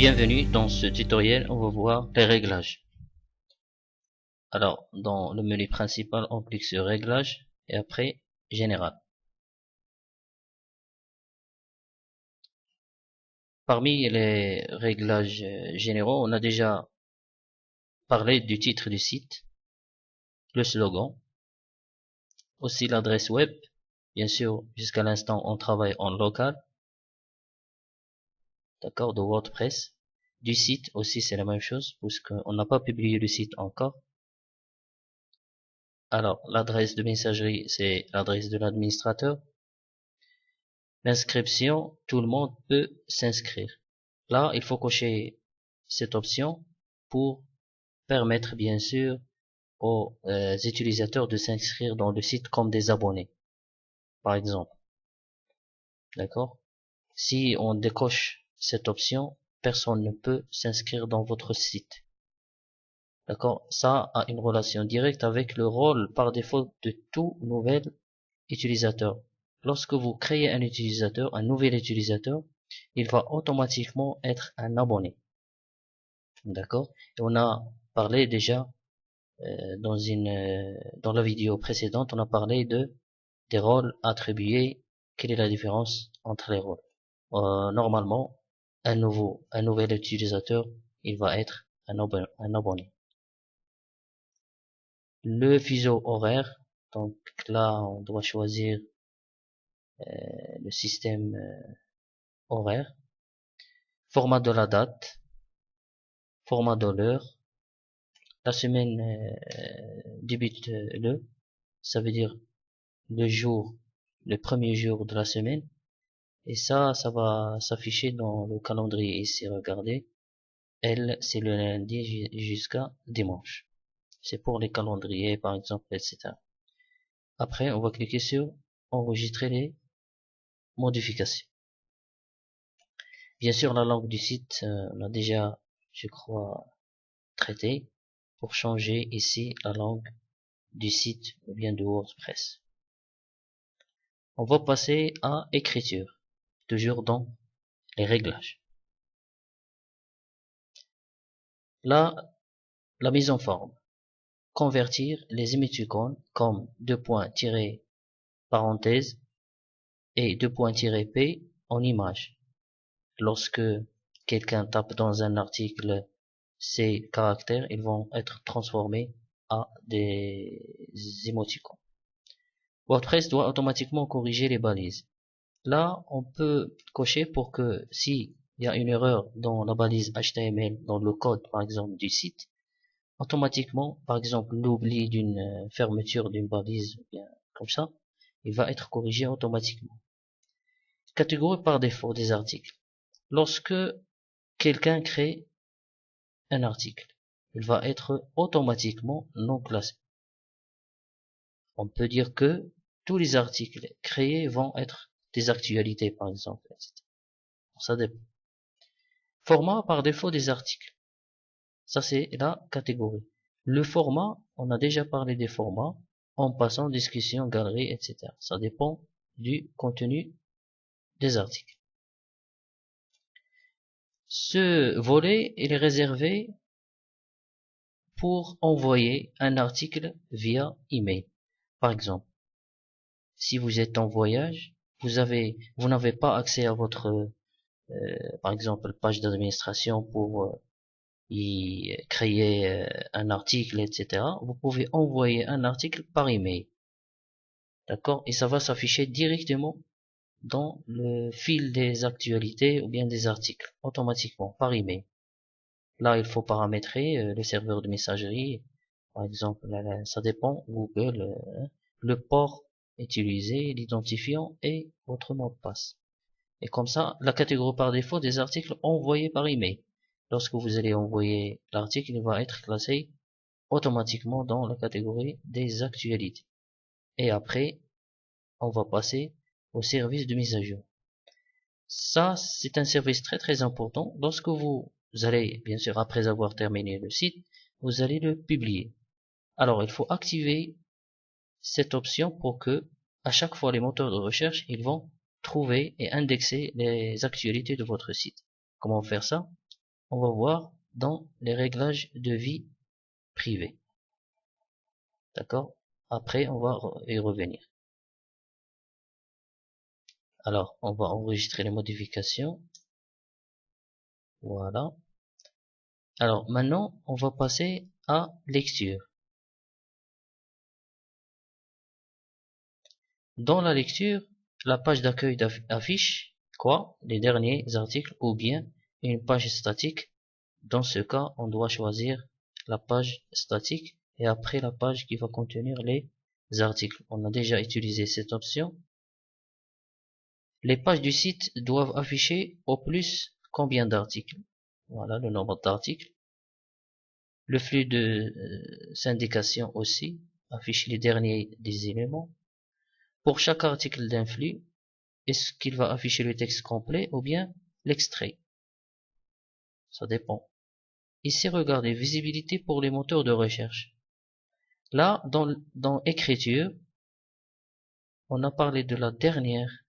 Bienvenue dans ce tutoriel, on va voir les réglages. Alors, dans le menu principal, on clique sur réglages et après général. Parmi les réglages généraux, on a déjà parlé du titre du site, le slogan, aussi l'adresse web. Bien sûr, jusqu'à l'instant, on travaille en local, d'accord, de WordPress. Du site aussi, c'est la même chose, puisqu'on n'a pas publié le site encore. Alors, l'adresse de messagerie, c'est l'adresse de l'administrateur. L'inscription, tout le monde peut s'inscrire. Là, il faut cocher cette option pour permettre, bien sûr, aux utilisateurs de s'inscrire dans le site comme des abonnés, par exemple. D'accord? Si on décoche cette option, personne ne peut s'inscrire dans votre site. D'accord? Ça a une relation directe avec le rôle par défaut de tout nouvel utilisateur. Lorsque vous créez un utilisateur, un nouvel utilisateur, il va automatiquement être un abonné. D'accord? Et on a parlé déjà dans la vidéo précédente, on a parlé des rôles attribués. Quelle est la différence entre les rôles? Normalement, un nouvel utilisateur, il va être un abonné. Le fuseau horaire, donc là, on doit choisir le système horaire, format de la date, format de l'heure. La semaine débute ça veut dire le premier jour de la semaine. Et ça va s'afficher dans le calendrier ici, regardez. L, c'est le lundi jusqu'à dimanche. C'est pour les calendriers, par exemple, etc. Après, on va cliquer sur enregistrer les modifications. Bien sûr, la langue du site, on a déjà, je crois, traité. Pour changer ici la langue du site ou bien de WordPress. On va passer à écriture, toujours dans les réglages. Là, la mise en forme. Convertir les émoticônes comme parenthèse et P en images. Lorsque quelqu'un tape dans un article ces caractères, ils vont être transformés à des émoticônes. WordPress doit automatiquement corriger les balises. Là, on peut cocher pour que si il y a une erreur dans la balise HTML, dans le code par exemple du site, automatiquement, par exemple l'oubli d'une fermeture d'une balise, bien comme ça, il va être corrigé automatiquement. Catégorie par défaut des articles. Lorsque quelqu'un crée un article, il va être automatiquement non classé. On peut dire que tous les articles créés vont être des actualités, par exemple, etc. Ça dépend. Format par défaut des articles. Ça, c'est la catégorie. Le format, on a déjà parlé des formats, en passant discussion, galerie, etc. Ça dépend du contenu des articles. Ce volet, il est réservé pour envoyer un article via email. Par exemple, si vous êtes en voyage, vous n'avez pas accès à votre, par exemple, page d'administration pour y créer un article, etc. Vous pouvez envoyer un article par email. D'accord? Et ça va s'afficher directement dans le fil des actualités ou bien des articles, automatiquement, par email. Là, il faut paramétrer le serveur de messagerie. Par exemple, là, ça dépend, Google, le port utilisé, l'identifiant et votre mot de passe. Et comme ça, la catégorie par défaut des articles envoyés par email. Lorsque vous allez envoyer l'article, il va être classé automatiquement dans la catégorie des actualités. Et après, on va passer au service de mise à jour. Ça, c'est un service très très important. Lorsque vous allez, bien sûr, après avoir terminé le site, vous allez le publier. Alors, il faut activer cette option pour que, à chaque fois, les moteurs de recherche, ils vont trouver et indexer les actualités de votre site. Comment faire ça? on va voir dans les réglages de vie privée. D'accord? Après, on va y revenir. Alors, on va enregistrer les modifications. Voilà. Alors, maintenant, on va passer à lecture. Dans la lecture, la page d'accueil affiche quoi? Les derniers articles ou bien une page statique. Dans ce cas, on doit choisir la page statique et après la page qui va contenir les articles. On a déjà utilisé cette option. Les pages du site doivent afficher au plus combien d'articles. Voilà le nombre d'articles. Le flux de syndication aussi affiche les derniers des éléments. Pour chaque article d'un flux, est-ce qu'il va afficher le texte complet ou bien l'extrait? Ça dépend. Ici, regardez, visibilité pour les moteurs de recherche. Là, dans écriture, on a parlé de la dernière.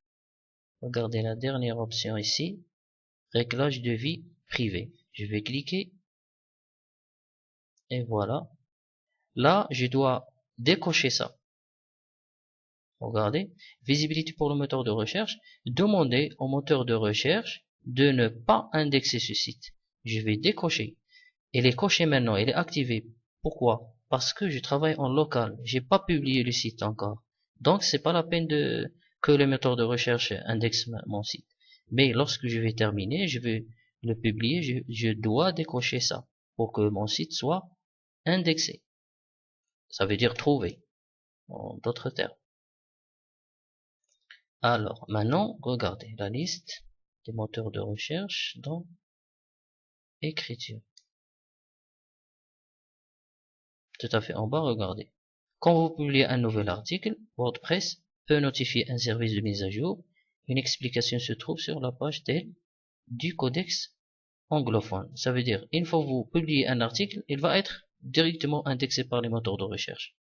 Regardez la dernière option ici, réglage de vie privée. Je vais cliquer et voilà. Là, je dois décocher ça. Regardez, visibilité pour le moteur de recherche. Demandez au moteur de recherche de ne pas indexer ce site. Je vais décocher. Elle est cochée maintenant, elle est activée. Pourquoi? Parce que je travaille en local. J'ai pas publié le site encore. Donc, c'est pas la peine que le moteur de recherche indexe mon site. Mais lorsque je vais terminer, je vais le publier, je dois décocher ça pour que mon site soit indexé. Ça veut dire trouvé, en d'autres termes. Alors, maintenant, regardez la liste des moteurs de recherche dans écriture. Tout à fait en bas, regardez. Quand vous publiez un nouvel article, WordPress peut notifier un service de mise à jour. Une explication se trouve sur la page d'aide du codex anglophone. Ça veut dire, une fois que vous publiez un article, il va être directement indexé par les moteurs de recherche.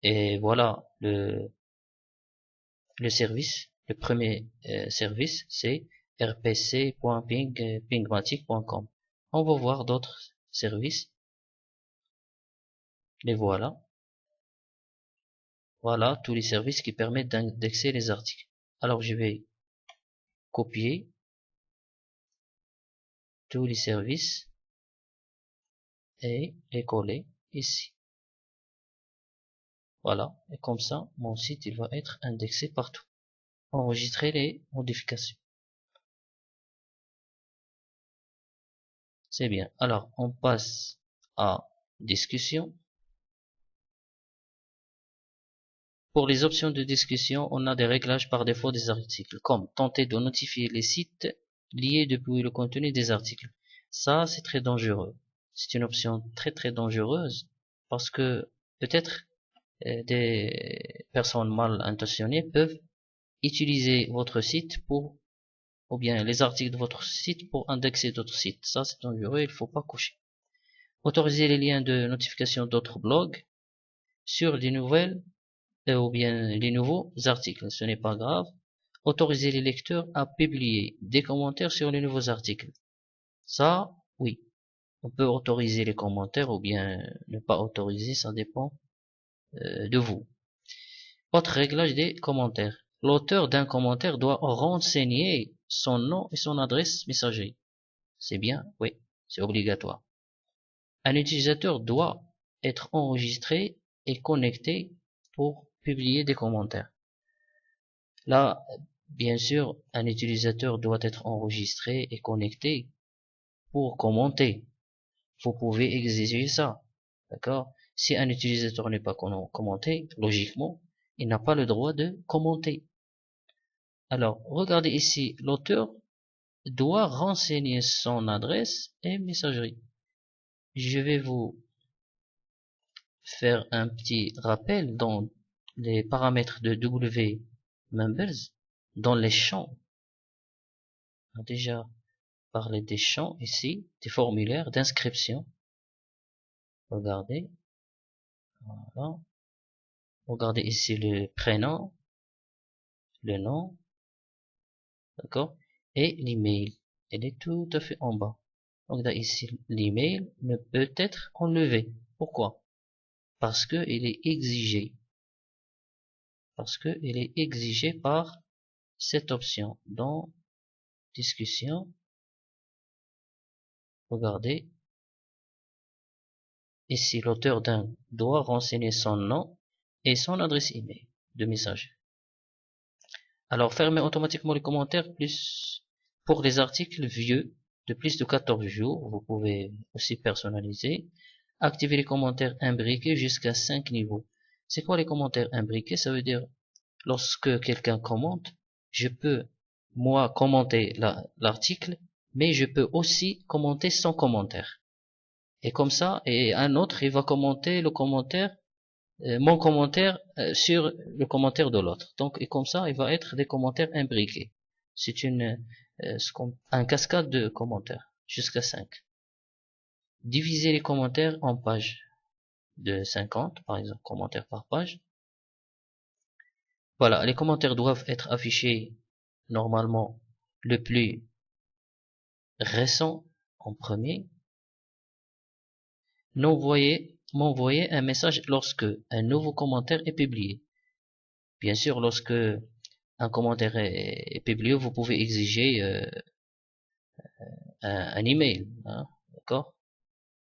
Et voilà, le service, le premier service, c'est rpc.pingmatic.com. On va voir d'autres services. Les voilà. Voilà tous les services qui permettent d'indexer les articles. Alors je vais copier tous les services et les coller ici. Voilà, et comme ça, mon site il va être indexé partout. Enregistrer les modifications. C'est bien. Alors, on passe à discussion. Pour les options de discussion, on a des réglages par défaut des articles, comme tenter de notifier les sites liés depuis le contenu des articles. Ça, c'est très dangereux. C'est une option très dangereuse parce que peut-être des personnes mal intentionnées peuvent utiliser votre site pour, ou bien les articles de votre site pour indexer d'autres sites. Ça, c'est dangereux, il ne faut pas cocher. Autoriser les liens de notification d'autres blogs sur les nouvelles ou bien les nouveaux articles, ce n'est pas grave. Autoriser les lecteurs à publier des commentaires sur les nouveaux articles. Ça, oui. On peut autoriser les commentaires ou bien ne pas autoriser, ça dépend de vous. Autre réglage des commentaires. L'auteur d'un commentaire doit renseigner son nom et son adresse messagerie. C'est bien? Oui, c'est obligatoire. Un utilisateur doit être enregistré et connecté pour publier des commentaires. Là, bien sûr, un utilisateur doit être enregistré et connecté pour commenter. Vous pouvez exiger ça. D'accord? Si un utilisateur n'est pas commenté, logiquement, il n'a pas le droit de commenter. Alors, regardez ici, l'auteur doit renseigner son adresse et messagerie. Je vais vous faire un petit rappel dans les paramètres de wMembers, dans les champs. On a déjà parlé des champs ici, des formulaires d'inscription. Regardez. Voilà. Regardez ici le prénom, le nom, d'accord, et l'email. Elle est tout à fait en bas. Donc là, ici, l'email ne peut être enlevé. Pourquoi? Parce que il est exigé. Parce que il est exigé par cette option. Dans discussion, regardez, ici, l'auteur d'un doit renseigner son nom et son adresse email de message. Alors, fermez automatiquement les commentaires plus pour les articles vieux de plus de 14 jours. Vous pouvez aussi personnaliser. Activez les commentaires imbriqués jusqu'à 5 niveaux. C'est quoi les commentaires imbriqués? Ça veut dire, lorsque quelqu'un commente, je peux, moi, commenter l'article, mais je peux aussi commenter son commentaire. Et comme ça, et un autre, il va commenter le commentaire, mon commentaire sur le commentaire de l'autre. Donc, et comme ça, il va être des commentaires imbriqués. C'est un cascade de commentaires, jusqu'à 5. Divisez les commentaires en pages de 50, par exemple, commentaires par page. Voilà, les commentaires doivent être affichés normalement le plus récent en premier. M'envoyer un message lorsque un nouveau commentaire est publié. Bien sûr, lorsque un commentaire est publié, vous pouvez exiger un email, hein, d'accord,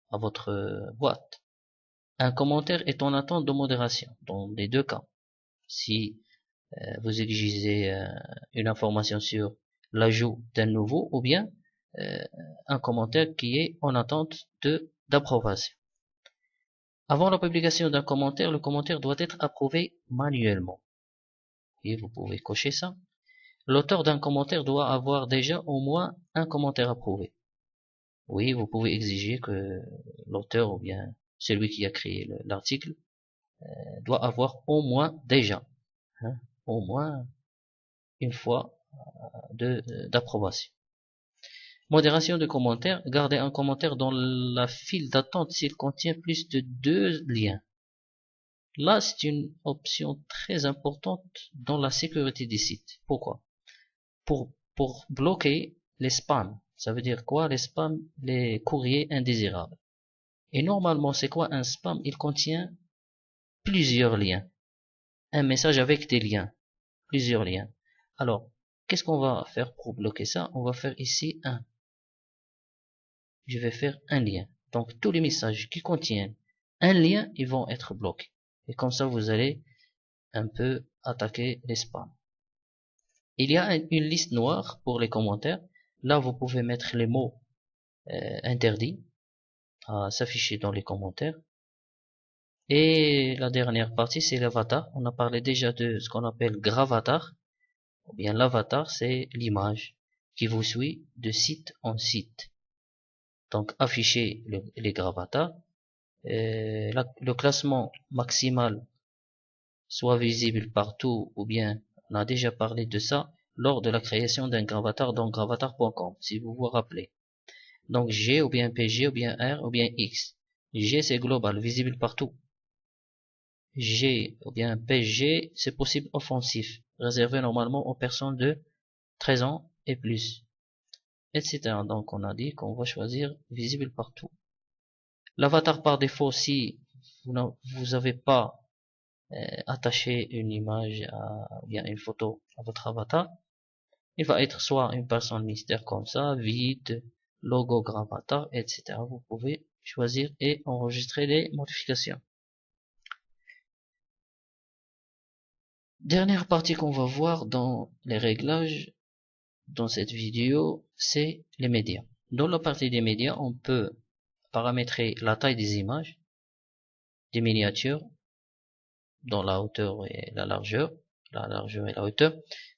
à votre boîte. Un commentaire est en attente de modération dans les deux cas. Si vous exigez une information sur l'ajout d'un nouveau ou bien un commentaire qui est en attente d'approbation. Avant la publication d'un commentaire, le commentaire doit être approuvé manuellement. Et vous pouvez cocher ça. L'auteur d'un commentaire doit avoir déjà au moins un commentaire approuvé. Oui, vous pouvez exiger que l'auteur ou bien celui qui a créé l'article doit avoir au moins déjà, hein, au moins une fois d'approbation. Modération de commentaires. Gardez un commentaire dans la file d'attente s'il contient plus de 2 liens. Là, c'est une option très importante dans la sécurité des sites. Pourquoi? Pour bloquer les spams. Ça veut dire quoi? Les spams, les courriers indésirables. Et normalement, c'est quoi un spam? Il contient plusieurs liens. Un message avec des liens. Plusieurs liens. Alors, qu'est-ce qu'on va faire pour bloquer ça? On va faire ici je vais faire un lien. Donc, tous les messages qui contiennent un lien, ils vont être bloqués. Et comme ça, vous allez un peu attaquer les spams. Il y a une liste noire pour les commentaires. Là, vous pouvez mettre les mots interdits à s'afficher dans les commentaires. Et la dernière partie, c'est l'avatar. On a parlé déjà de ce qu'on appelle gravatar. Ou bien l'avatar, c'est l'image qui vous suit de site en site. Donc, afficher les gravatars. Le classement maximal soit visible partout, ou bien on a déjà parlé de ça lors de la création d'un gravatar dans gravatar.com, si vous vous rappelez. Donc G ou bien PG ou bien R ou bien X. G c'est global, visible partout. G ou bien PG c'est possible offensif, réservé normalement aux personnes de 13 ans et plus, etc. Donc on a dit qu'on va choisir visible partout. L'avatar par défaut, si vous n'avez pas attaché une image ou bien une photo à votre avatar, il va être soit une personne mystère comme ça, vide, logo gravatar, etc. Vous pouvez choisir et enregistrer les modifications. Dernière partie qu'on va voir dans les réglages dans cette vidéo, c'est les médias. Dans la partie des médias, on peut paramétrer la taille des images, des miniatures, dans la hauteur et la largeur et la hauteur.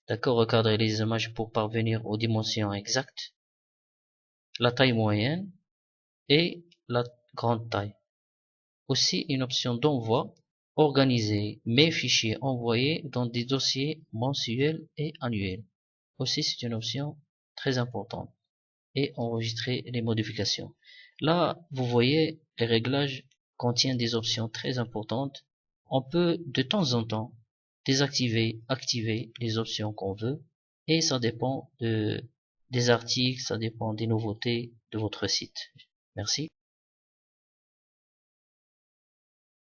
D'accord, recadrer les images pour parvenir aux dimensions exactes, la taille moyenne et la grande taille. Aussi une option d'envoi, organiser mes fichiers envoyés dans des dossiers mensuels et annuels. Aussi c'est une option très importante. Et enregistrer les modifications. Là, vous voyez, les réglages contiennent des options très importantes. On peut de temps en temps désactiver, activer les options qu'on veut, et ça dépend de des articles, ça dépend des nouveautés de votre site. Merci.